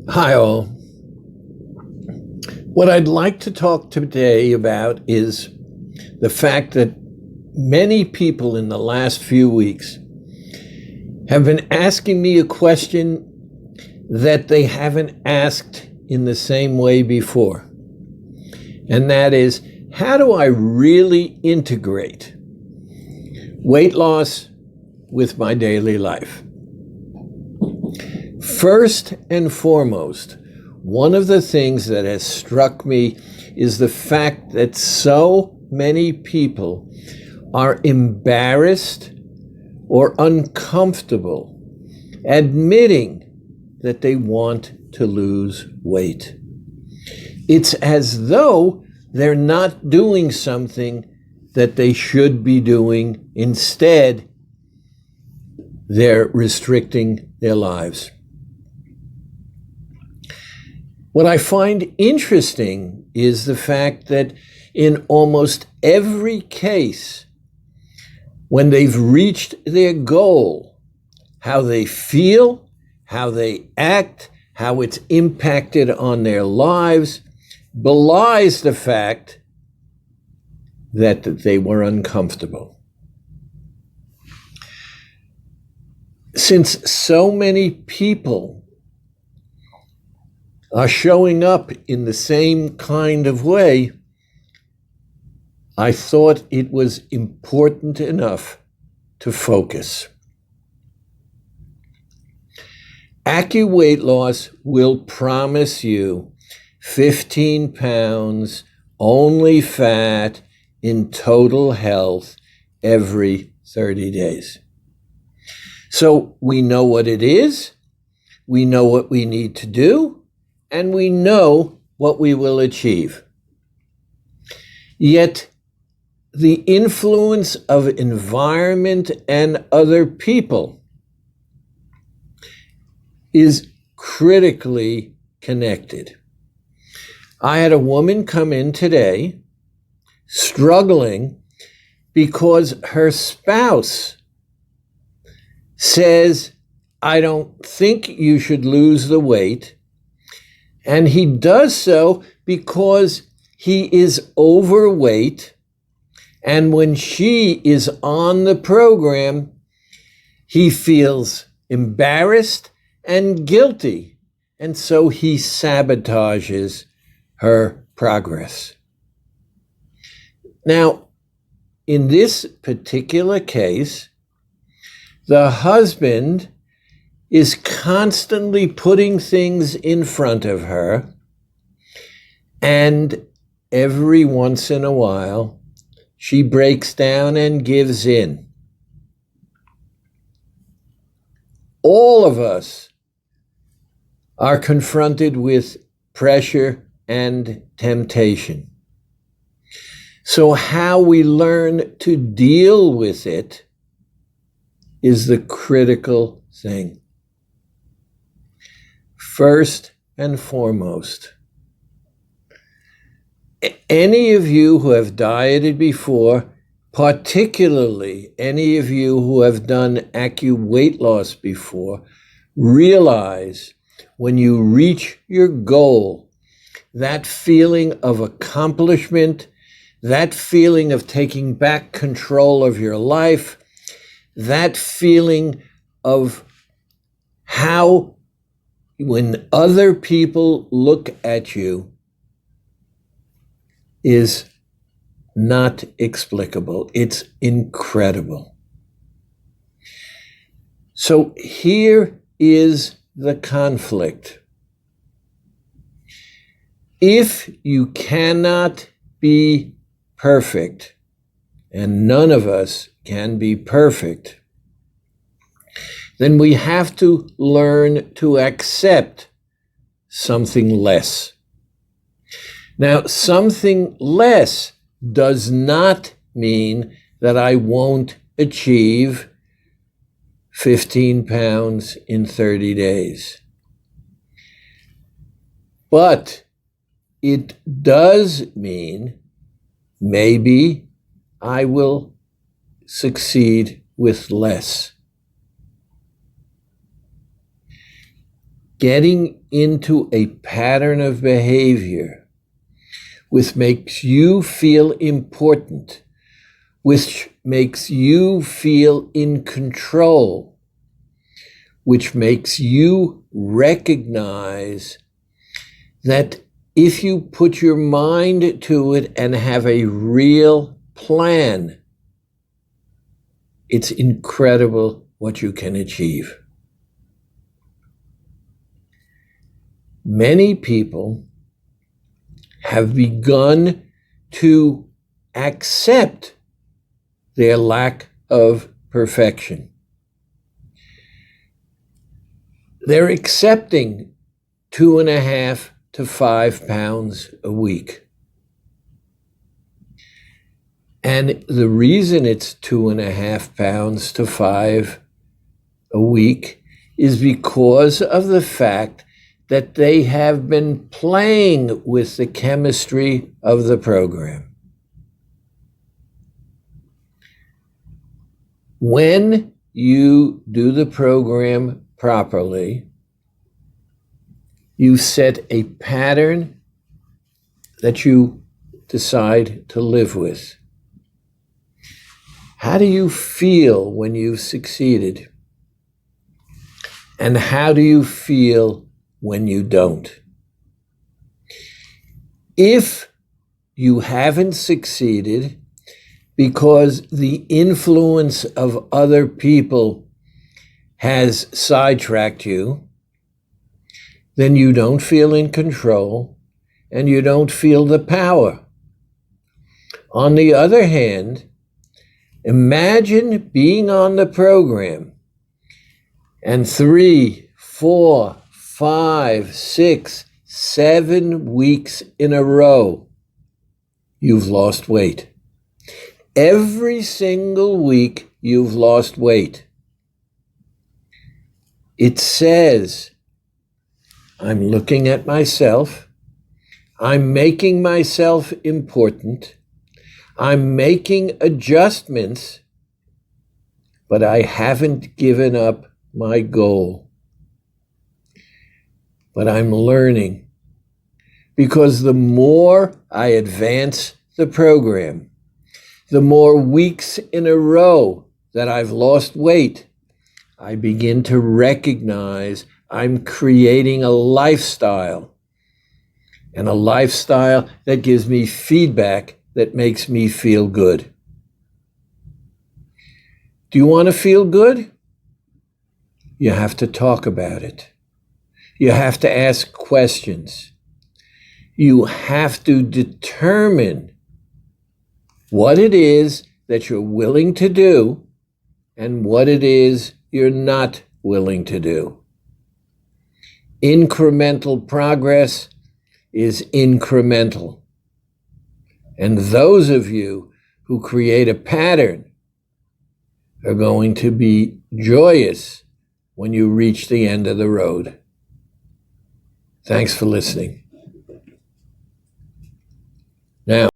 Hi, all. What I'd like to talk today about is the fact that many people in the last few weeks have been asking me a question that they haven't asked in the same way before. And that is, how do I really integrate weight loss with my daily life? First and foremost, one of the things that has struck me is the fact that so many people are embarrassed or uncomfortable admitting that they want to lose weight. It's as though they're not doing something that they should be doing. Instead, they're restricting their lives. What I find interesting is the fact that in almost every case, when they've reached their goal, how they feel, how they act, how it's impacted on their lives, belies the fact that they were uncomfortable. Since so many people are showing up in the same kind of way, I thought it was important enough to focus. AccuWeight Loss will promise you 15 pounds, only fat, in total health every 30 days. So we know what it is, we know what we need to do, and we know what we will achieve. Yet, the influence of environment and other people is critically connected. I had a woman come in today struggling because her spouse says, "I don't think you should lose the weight." And he does so because he is overweight. And when she is on the program, he feels embarrassed and guilty. And so he sabotages her progress. Now, in this particular case, the husband is constantly putting things in front of her, and every once in a while, she breaks down and gives in. All of us are confronted with pressure and temptation. So how we learn to deal with it is the critical thing. First and foremost, any of you who have dieted before, particularly any of you who have done AccuWeight Loss before, realize when you reach your goal, that feeling of accomplishment, that feeling of taking back control of your life, that feeling of how when other people look at you is not explicable. It's incredible. So here is the conflict. If you cannot be perfect, and none of us can be perfect, then we have to learn to accept something less. Now, something less does not mean that I won't achieve 15 pounds in 30 days. But it does mean maybe I will succeed with less. getting into a pattern of behavior which makes you feel important, which makes you feel in control, which makes you recognize that if you put your mind to it and have a real plan, it's incredible what you can achieve. Many people have begun to accept their lack of perfection. They're accepting 2.5 to 5 pounds a week. And the reason it's 2.5 pounds to 5 a week is because of the fact that they have been playing with the chemistry of the program. When you do the program properly, you set a pattern that you decide to live with. How do you feel when you've succeeded? And how do you feel when you don't? If you haven't succeeded because the influence of other people has sidetracked you, then you don't feel in control and you don't feel the power. On the other hand, imagine being on the program and 3, 4, 5, 6, 7 weeks in a row, you've lost weight. Every single week, you've lost weight. It says, I'm looking at myself. I'm making myself important. I'm making adjustments, but I haven't given up my goal. But I'm learning, because the more I advance the program, the more weeks in a row that I've lost weight, I begin to recognize I'm creating a lifestyle, and a lifestyle that gives me feedback that makes me feel good. Do you want to feel good? You have to talk about it. You have to ask questions. You have to determine what it is that you're willing to do and what it is you're not willing to do. Incremental progress is incremental. And those of you who create a pattern are going to be joyous when you reach the end of the road. Thanks for listening. Now,